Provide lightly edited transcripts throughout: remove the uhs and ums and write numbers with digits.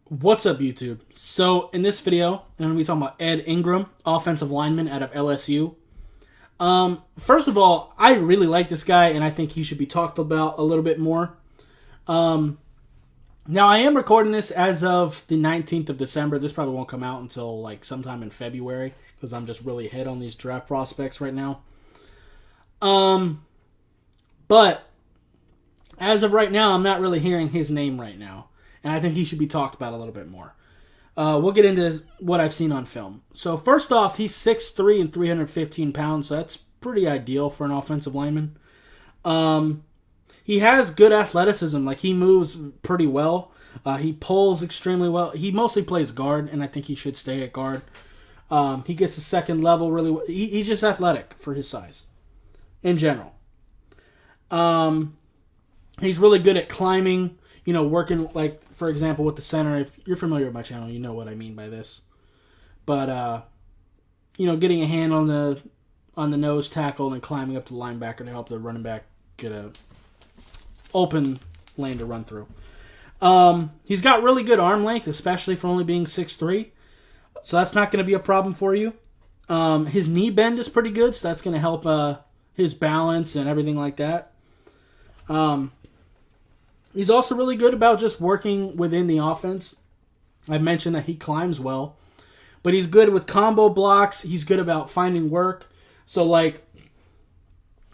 What's up, YouTube? So, in this video, I'm going to be talking about Ed Ingram, offensive lineman out of LSU. First of all, I really like this guy, and I think he should be talked about a little bit more. Now, I am recording this as of the 19th of December. This probably won't come out until, sometime in February, because I'm just really hit on these draft prospects right now. But, as of right now, I'm not really hearing his name right now. And I think he should be talked about a little bit more. We'll get into what I've seen on film. So first off, he's 6'3" and 315 pounds, so that's pretty ideal for an offensive lineman. He has good athleticism. He moves pretty well. He pulls extremely well. He mostly plays guard, and I think he should stay at guard. He gets a second level really well. He's just athletic for his size in general. He's really good at climbing. Working, for example, with the center. If you're familiar with my channel, you know what I mean by this. But, getting a hand on the nose tackle and climbing up to the linebacker to help the running back get a open lane to run through. He's got really good arm length, especially for only being 6'3". So that's not going to be a problem for you. His knee bend is pretty good, so that's going to help his balance and everything like that. He's also really good about just working within the offense. I mentioned that he climbs well, but he's good with combo blocks. He's good about finding work. So,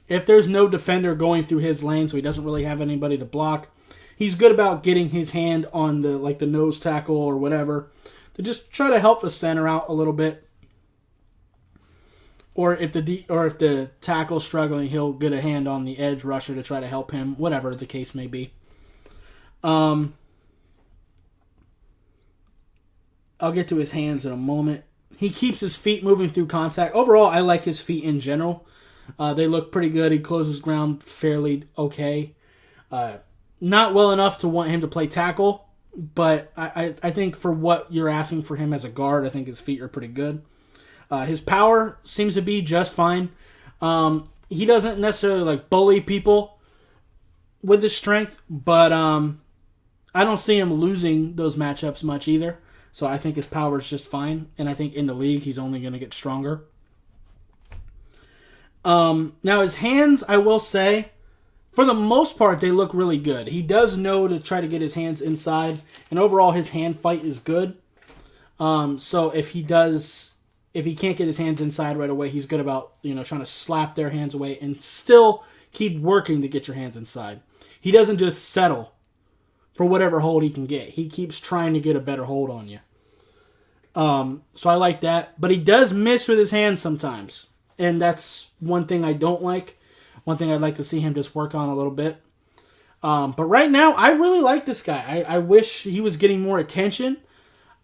if there's no defender going through his lane, so he doesn't really have anybody to block, he's good about getting his hand on the nose tackle or whatever to just try to help the center out a little bit. Or if the tackle's struggling, he'll get a hand on the edge rusher to try to help him, whatever the case may be. I'll get to his hands in a moment. He keeps his feet moving through contact. Overall, I like his feet in general. They look pretty good. He closes ground fairly okay. Not well enough to want him to play tackle, but I think for what you're asking for him as a guard, I think his feet are pretty good. His power seems to be just fine. He doesn't necessarily bully people with his strength, but I don't see him losing those matchups much either. So I think his power is just fine. And I think in the league, he's only going to get stronger. Now, his hands, I will say, for the most part, they look really good. He does know to try to get his hands inside. And overall, his hand fight is good. So if he can't get his hands inside right away, he's good about, trying to slap their hands away and still keep working to get your hands inside. He doesn't just settle for whatever hold he can get. He keeps trying to get a better hold on you. So I like that. But he does miss with his hands sometimes. And that's one thing I don't like. One thing I'd like to see him just work on a little bit. But right now, I really like this guy. I wish he was getting more attention.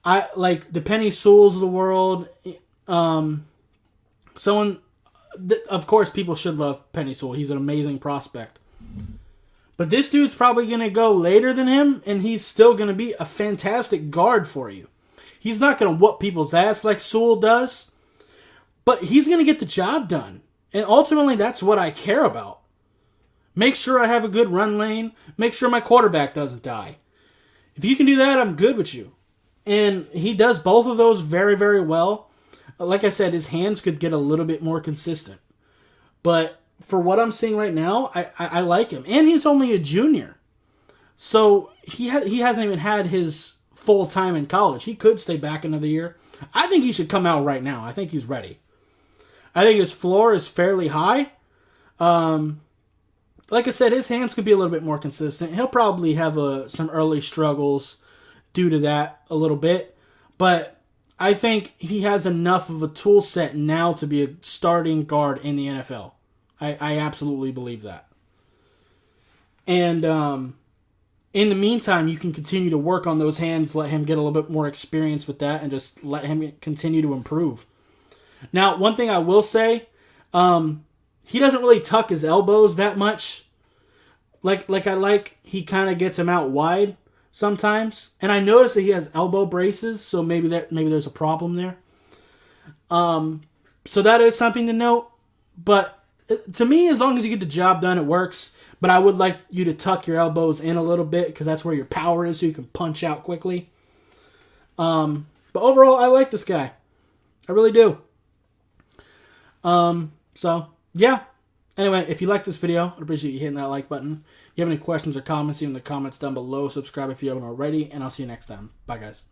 I like the Penny Sewells of the world. Of course, people should love Penny Sewell. He's an amazing prospect. But this dude's probably going to go later than him, and he's still going to be a fantastic guard for you. He's not going to whoop people's ass like Sewell does, but he's going to get the job done. And ultimately, that's what I care about. Make sure I have a good run lane. Make sure my quarterback doesn't die. If you can do that, I'm good with you. And he does both of those very, very well. Like I said, his hands could get a little bit more consistent. But for what I'm seeing right now, I like him. And he's only a junior. So he hasn't even had his full time in college. He could stay back another year. I think he should come out right now. I think he's ready. I think his floor is fairly high. Like I said, his hands could be a little bit more consistent. He'll probably have some early struggles due to that a little bit. But I think he has enough of a tool set now to be a starting guard in the NFL. I absolutely believe that. And in the meantime, you can continue to work on those hands, let him get a little bit more experience with that, and just let him continue to improve. Now, one thing I will say, he doesn't really tuck his elbows that much. He kind of gets him out wide sometimes. And I notice that he has elbow braces, so maybe there's a problem there. So that is something to note. But to me, as long as you get the job done, it works. But I would like you to tuck your elbows in a little bit because that's where your power is, so you can punch out quickly. But overall, I like this guy. I really do. So, yeah. Anyway, if you like this video, I'd appreciate you hitting that like button. If you have any questions or comments, leave them in the comments down below. Subscribe if you haven't already, and I'll see you next time. Bye, guys.